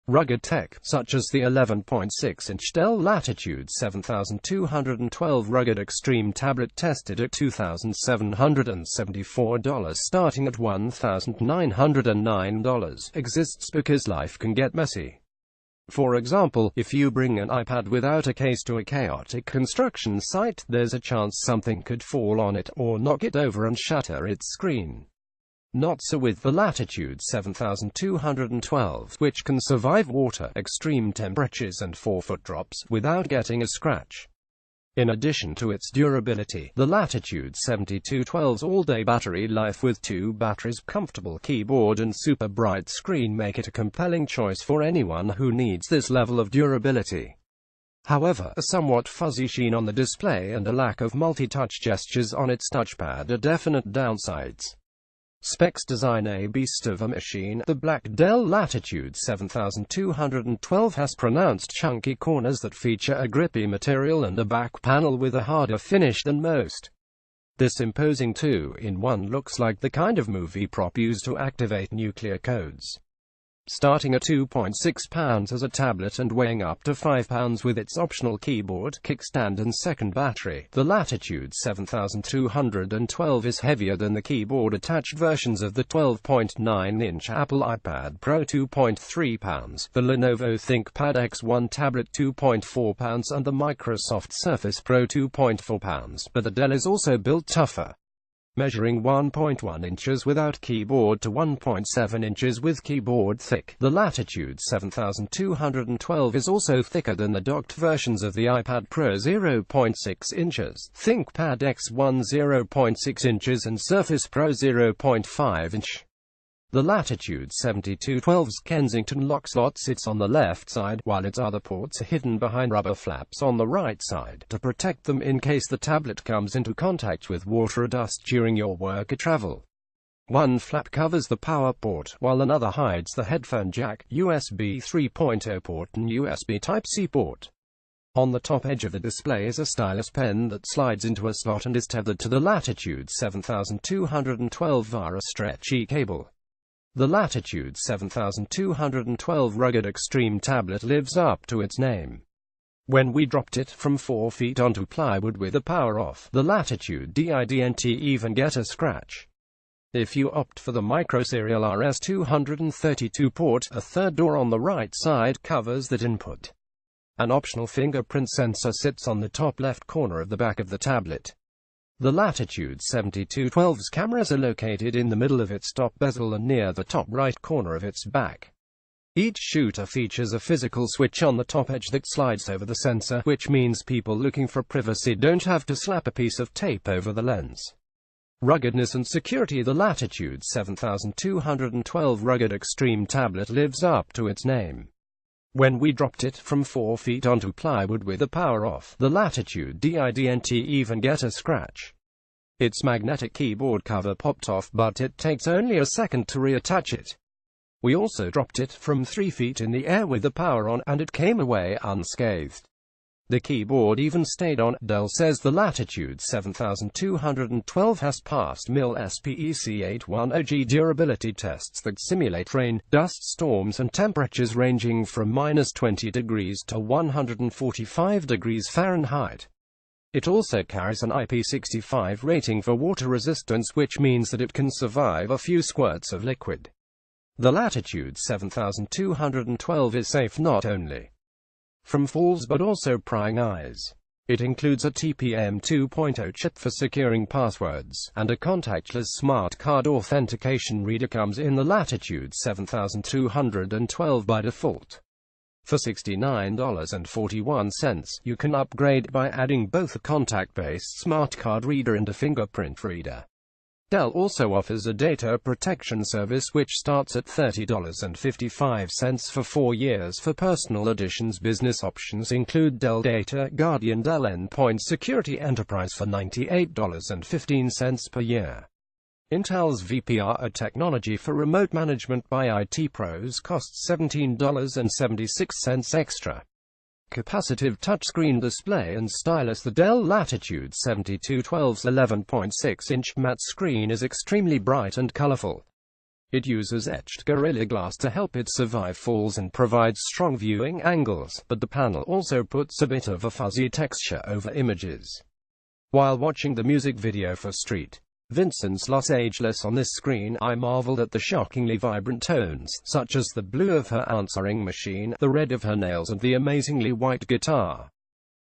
Rugged tech, such as the 11.6-inch Dell Latitude 7212 rugged extreme tablet tested at $2,774 starting at $1,909, exists because life can get messy. For example, if you bring an iPad without a case to a chaotic construction site, there's a chance something could fall on it, or knock it over and shatter its screen. Not so with the Latitude 7212, which can survive water, extreme temperatures and 4-foot drops, without getting a scratch. In addition to its durability, the Latitude 7212's all-day battery life with 2 batteries, comfortable keyboard and super bright screen make it a compelling choice for anyone who needs this level of durability. However, a somewhat fuzzy sheen on the display and a lack of multi-touch gestures on its touchpad are definite downsides. Specs design a beast of a machine. The black Dell Latitude 7212 has pronounced chunky corners that feature a grippy material and a back panel with a harder finish than most. This imposing 2-in-1 looks like the kind of movie prop used to activate nuclear codes. Starting at 2.6 pounds as a tablet and weighing up to 5 pounds with its optional keyboard, kickstand and second battery, the Latitude 7212 is heavier than the keyboard-attached versions of the 12.9-inch Apple iPad Pro 2.3 pounds, the Lenovo ThinkPad X1 tablet 2.4 pounds and the Microsoft Surface Pro 2.4 pounds, but the Dell is also built tougher. Measuring 1.1 inches without keyboard to 1.7 inches with keyboard thick, the Latitude 7212 is also thicker than the docked versions of the iPad Pro 0.6 inches, ThinkPad X1 0.6 inches and Surface Pro 0.5 inch. The Latitude 7212's Kensington lock slot sits on the left side, while its other ports are hidden behind rubber flaps on the right side, to protect them in case the tablet comes into contact with water or dust during your work or travel. One flap covers the power port, while another hides the headphone jack, USB 3.0 port and USB Type-C port. On the top edge of the display is a stylus pen that slides into a slot and is tethered to the Latitude 7212 via a stretchy cable. The Latitude 7212 rugged extreme tablet lives up to its name. When we dropped it from 4 feet onto plywood with the power off, the Latitude didn't even get a scratch. If you opt for the micro serial RS-232 port, a third door on the right side covers that input. An optional fingerprint sensor sits on the top left corner of the back of the tablet. The Latitude 7212's cameras are located in the middle of its top bezel and near the top right corner of its back. Each shooter features a physical switch on the top edge that slides over the sensor, which means people looking for privacy don't have to slap a piece of tape over the lens. Ruggedness and security. The Latitude 7212 rugged extreme tablet lives up to its name. When we dropped it from 4 feet onto plywood with the power off, the Latitude didn't even get a scratch. Its magnetic keyboard cover popped off, but it takes only a second to reattach it. We also dropped it from 3 feet in the air with the power on, and it came away unscathed. The keyboard even stayed on. Dell says the Latitude 7212 has passed MIL SPEC 810G durability tests that simulate rain, dust storms and temperatures ranging from -20 degrees to 145 degrees Fahrenheit. It also carries an IP65 rating for water resistance, which means that it can survive a few squirts of liquid. The Latitude 7212 is safe not only from falls but also prying eyes. It includes a TPM 2.0 chip for securing passwords, and a contactless smart card authentication reader comes in the Latitude 7212 by default. For $69.41, you can upgrade by adding both a contact-based smart card reader and a fingerprint reader. Dell also offers a data protection service which starts at $30.55 for 4 years for personal editions. Business options include Dell Data Guardian Dell Endpoint Security Enterprise for $98.15 per year. Intel's VPRO technology for remote management by IT pros costs $17.76 extra. Capacitive touchscreen display and stylus. The Dell Latitude 7212's 11.6-inch matte screen is extremely bright and colorful. It uses etched Gorilla Glass to help it survive falls and provides strong viewing angles, but the panel also puts a bit of a fuzzy texture over images. While watching the music video for Street, Vincent's Los Ageless on this screen, I marveled at the shockingly vibrant tones, such as the blue of her answering machine, the red of her nails, and the amazingly white guitar.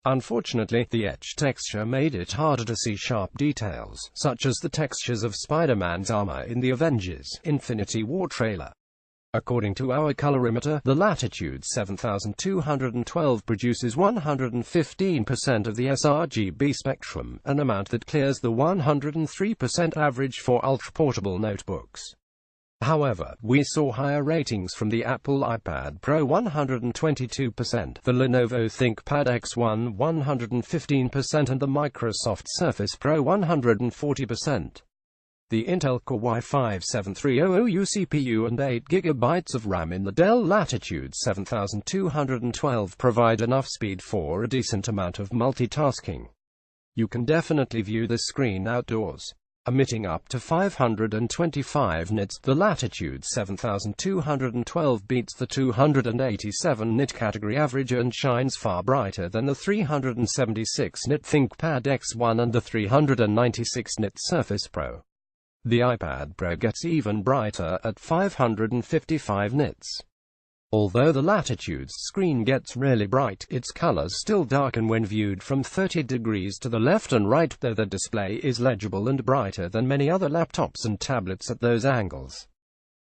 Unfortunately, the etched texture made it harder to see sharp details, such as the textures of Spider-Man's armor in the Avengers: Infinity War trailer. According to our colorimeter, the Latitude 7212 produces 115% of the sRGB spectrum, an amount that clears the 103% average for ultra-portable notebooks. However, we saw higher ratings from the Apple iPad Pro 122%, the Lenovo ThinkPad X1 115%, and the Microsoft Surface Pro 140%. The Intel Core i5-7300U CPU and 8GB of RAM in the Dell Latitude 7212 provide enough speed for a decent amount of multitasking. You can definitely view this screen outdoors. Emitting up to 525 nits, the Latitude 7212 beats the 287 nit category average and shines far brighter than the 376 nit ThinkPad X1 and the 396 nit Surface Pro. The iPad Pro gets even brighter at 555 nits. Although the Latitude's screen gets really bright, its colors still darken when viewed from 30 degrees to the left and right, though the display is legible and brighter than many other laptops and tablets at those angles.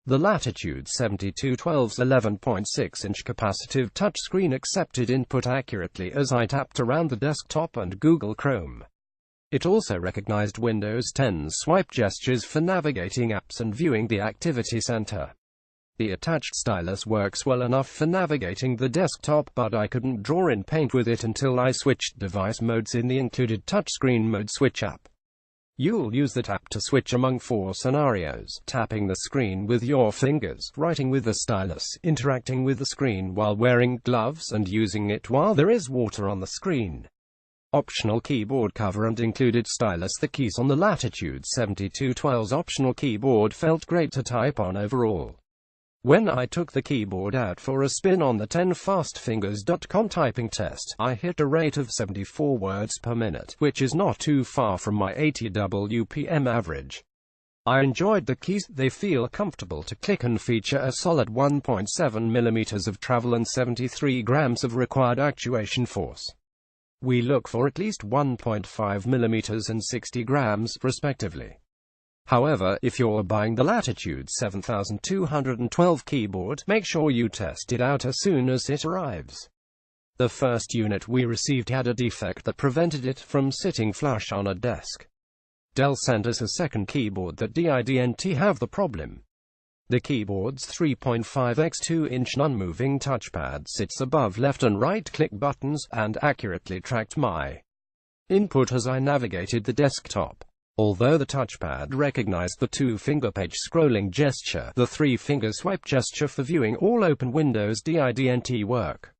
The Latitude 7212's 11.6-inch capacitive touchscreen accepted input accurately as I tapped around the desktop and Google Chrome. It also recognized Windows 10's swipe gestures for navigating apps and viewing the activity center. The attached stylus works well enough for navigating the desktop, but I couldn't draw in Paint with it until I switched device modes in the included touchscreen mode switch app. You'll use the tap to switch among 4 scenarios: tapping the screen with your fingers, writing with the stylus, interacting with the screen while wearing gloves, and using it while there is water on the screen. Optional keyboard cover and included stylus. The keys on the Latitude 7212's optional keyboard felt great to type on overall. When I took the keyboard out for a spin on the 10fastfingers.com typing test, I hit a rate of 74 words per minute, which is not too far from my 80 WPM average. I enjoyed the keys. They feel comfortable to click and feature a solid 1.7 mm of travel and 73 grams of required actuation force. We look for at least 1.5 mm and 60 grams, respectively. However, if you're buying the Latitude 7212 keyboard, make sure you test it out as soon as it arrives. The first unit we received had a defect that prevented it from sitting flush on a desk. Dell sent us a second keyboard that didn't have the problem. The keyboard's 3.5x 2-inch non-moving touchpad sits above left and right click buttons, and accurately tracked my input as I navigated the desktop. Although the touchpad recognized the 2-finger page scrolling gesture, the 3-finger swipe gesture for viewing all open windows didn't work.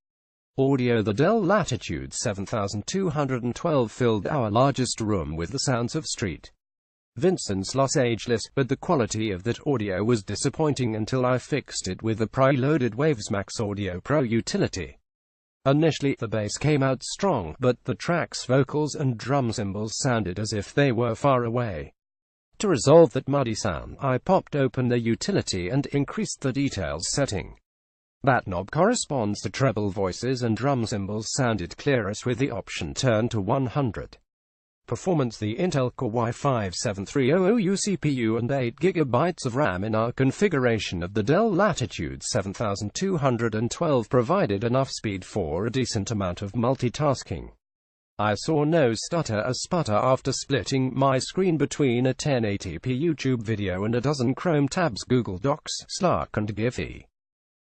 Audio. The Dell Latitude 7212 filled our largest room with the sounds of Street, Vincent's Los Ageless, but the quality of that audio was disappointing until I fixed it with the preloaded Waves Max Audio Pro utility. Initially, the bass came out strong, but the track's vocals and drum cymbals sounded as if they were far away. To resolve that muddy sound, I popped open the utility and increased the details setting. That knob corresponds to treble voices, and drum cymbals sounded clearest with the option turned to 100. Performance. The Intel Core i5-7300U CPU and 8GB of RAM in our configuration of the Dell Latitude 7212 provided enough speed for a decent amount of multitasking. I saw no stutter or sputter after splitting my screen between a 1080p YouTube video and a dozen Chrome tabs, Google Docs, Slack and Giphy.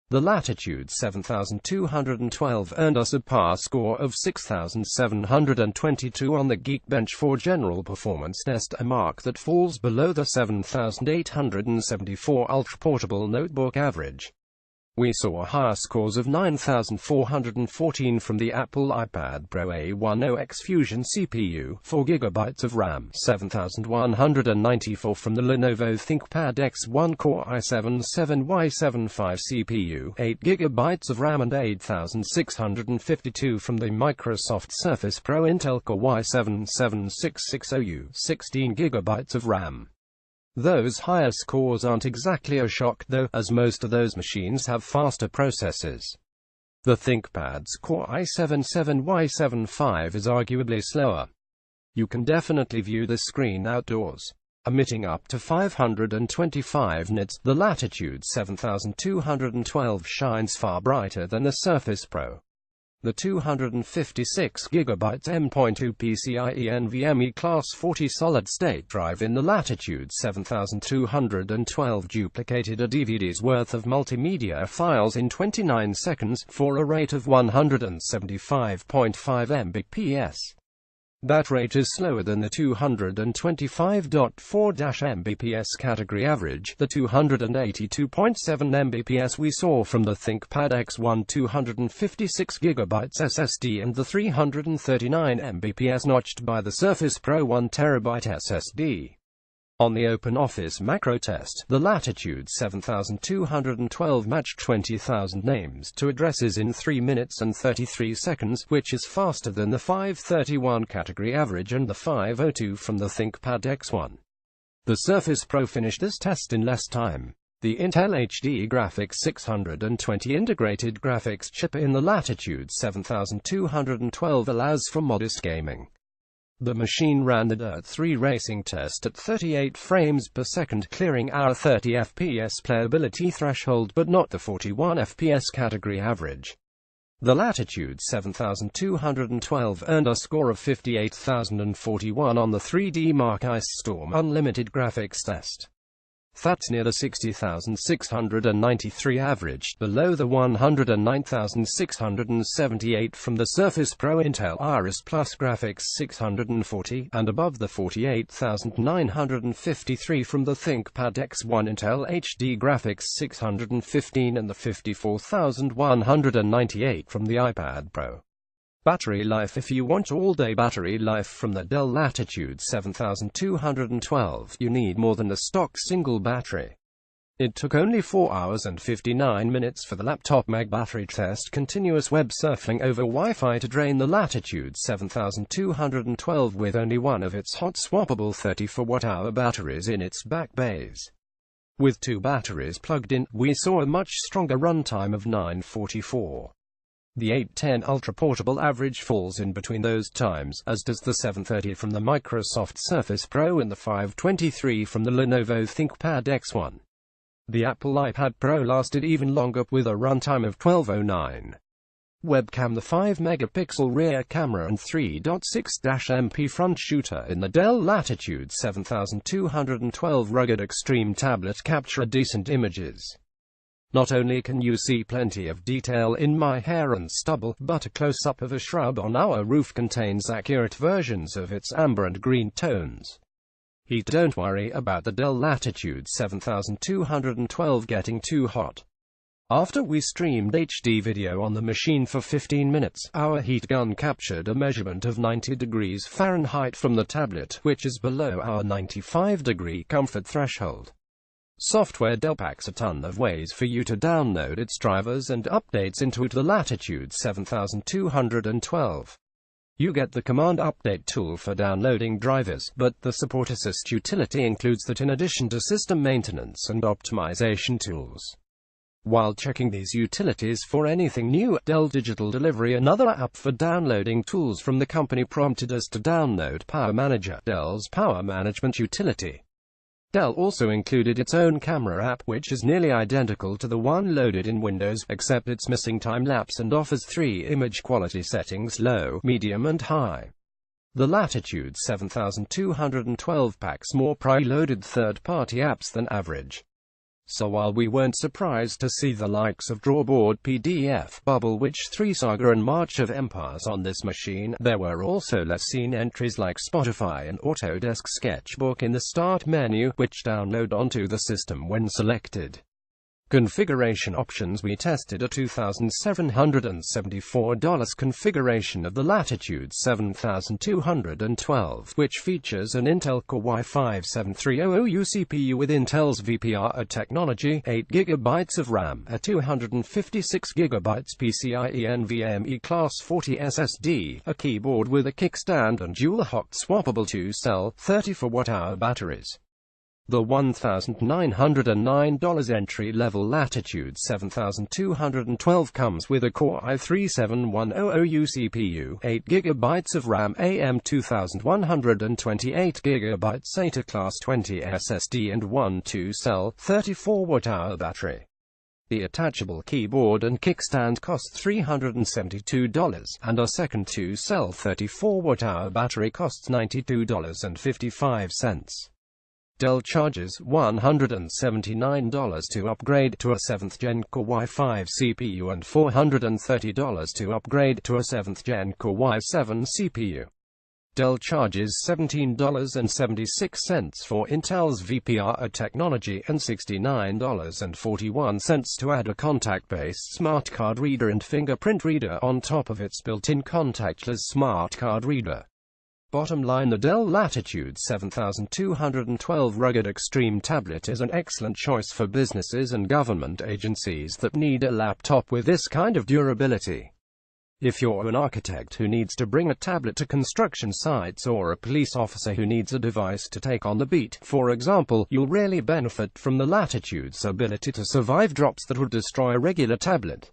The Latitude 7212 earned us a par score of 6,722 on the Geekbench for general performance test, a mark that falls below the 7,874 ultra-portable notebook average. We saw higher scores of 9,414 from the Apple iPad Pro A10X Fusion CPU, 4GB of RAM, 7,194 from the Lenovo ThinkPad X1 Core i7-77Y75 CPU, 8GB of RAM and 8,652 from the Microsoft Surface Pro Intel Core i7-7660U, 16GB of RAM. Those higher scores aren't exactly a shock though, as most of those machines have faster processors. The ThinkPad's Core i7-77Y75 is arguably slower. You can definitely view this screen outdoors. Emitting up to 525 nits, the Latitude 7212 shines far brighter than the Surface Pro. The 256GB M.2 PCIe NVMe Class 40 solid-state drive in the Latitude 7212 duplicated a DVD's worth of multimedia files in 29 seconds, for a rate of 175.5 Mbps. That rate is slower than the 225.4 Mbps category average, the 282.7 Mbps we saw from the ThinkPad X1 256GB SSD and the 339 Mbps notched by the Surface Pro 1TB SSD. On the OpenOffice macro test, the Latitude 7212 matched 20,000 names to addresses in 3 minutes and 33 seconds, which is faster than the 531 category average and the 502 from the ThinkPad X1. The Surface Pro finished this test in less time. The Intel HD Graphics 620 integrated graphics chip in the Latitude 7212 allows for modest gaming. The machine ran the Dirt 3 racing test at 38 frames per second, clearing our 30 FPS playability threshold but not the 41 FPS category average. The Latitude 7212 earned a score of 58,041 on the 3D Mark Ice Storm Unlimited graphics test. That's near the 60,693 average, below the 109,678 from the Surface Pro Intel Iris Plus graphics 640, and above the 48,953 from the ThinkPad X1 Intel HD graphics 615 and the 54,198 from the iPad Pro. Battery life: if you want all-day battery life from the Dell Latitude 7212, you need more than the stock single battery. It took only 4 hours and 59 minutes for the laptop mag battery test continuous web surfing over Wi-Fi to drain the Latitude 7212 with only one of its hot swappable 34Wh batteries in its back bays. With 2 batteries plugged in, we saw a much stronger runtime of 944. The 810 Ultra Portable average falls in between those times, as does the 730 from the Microsoft Surface Pro and the 523 from the Lenovo ThinkPad X1. The Apple iPad Pro lasted even longer, with a runtime of 1209. Webcam: the 5-megapixel rear camera and 3.6-MP front shooter in the Dell Latitude 7212 rugged Extreme tablet capture decent images. Not only can you see plenty of detail in my hair and stubble, but a close-up of a shrub on our roof contains accurate versions of its amber and green tones. Heat: don't worry about the Dell Latitude 7212 getting too hot. After we streamed HD video on the machine for 15 minutes, our heat gun captured a measurement of 90 degrees Fahrenheit from the tablet, which is below our 95-degree comfort threshold. Software: Dell packs a ton of ways for you to download its drivers and updates into the Latitude 7212. You get the Command Update tool for downloading drivers, but the Support Assist utility includes that in addition to system maintenance and optimization tools. While checking these utilities for anything new, Dell Digital Delivery, another app for downloading tools from the company, prompted us to download Power Manager, Dell's power management utility. Dell also included its own camera app, which is nearly identical to the one loaded in Windows, except it's missing time-lapse and offers 3 image quality settings: low, medium and high. The Latitude 7212 packs more preloaded third-party apps than average. So while we weren't surprised to see the likes of Drawboard, PDF, Bubble Witch 3, Saga and March of Empires on this machine, there were also less seen entries like Spotify and Autodesk Sketchbook in the Start menu, which download onto the system when selected. Configuration options: we tested a $2,774 configuration of the Latitude 7212, which features an Intel Core i5-7300U CPU with Intel's VPRO technology, 8GB of RAM, a 256GB PCIe NVMe Class 40 SSD, a keyboard with a kickstand and dual hot swappable 2-cell, 34Wh batteries. The $1,909 entry-level Latitude 7212 comes with a Core i3-7100U CPU, 8GB of RAM, AM2128GB SATA Class 20 SSD and one 2-cell, 34Wh battery. The attachable keyboard and kickstand costs $372, and a second 2-cell 34Wh battery costs $92.55. Dell charges $179 to upgrade to a 7th Gen Core i5 CPU and $430 to upgrade to a 7th Gen Core i7 CPU. Dell charges $17.76 for Intel's VPRO technology and $69.41 to add a contact-based smart card reader and fingerprint reader on top of its built-in contactless smart card reader. Bottom line: the Dell Latitude 7212 Rugged Extreme tablet is an excellent choice for businesses and government agencies that need a laptop with this kind of durability. If you're an architect who needs to bring a tablet to construction sites, or a police officer who needs a device to take on the beat, for example, you'll really benefit from the Latitude's ability to survive drops that would destroy a regular tablet.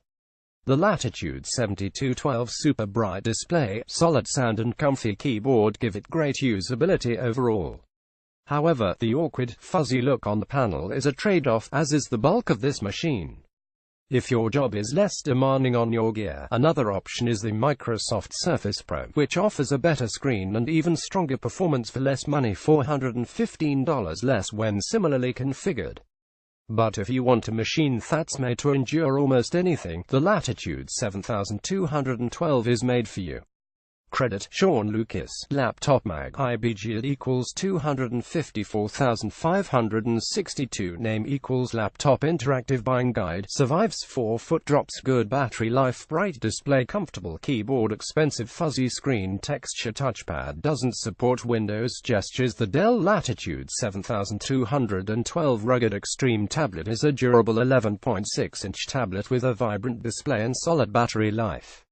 The Latitude 7212 super bright display, solid sound and comfy keyboard give it great usability overall. However, the awkward, fuzzy look on the panel is a trade-off, as is the bulk of this machine. If your job is less demanding on your gear, another option is the Microsoft Surface Pro, which offers a better screen and even stronger performance for less money, $415 less when similarly configured. But if you want a machine that's made to endure almost anything, the Latitude 7212 is made for you. Credit: Sean Lucas, Laptop Mag, IBG equals 254,562. Name equals Laptop Interactive Buying Guide. Survives 4-foot drops. Good battery life. Bright display. Comfortable keyboard. Expensive fuzzy screen. Texture touchpad. Doesn't support Windows gestures. The Dell Latitude 7212 Rugged Extreme tablet is a durable 11.6-inch tablet with a vibrant display and solid battery life.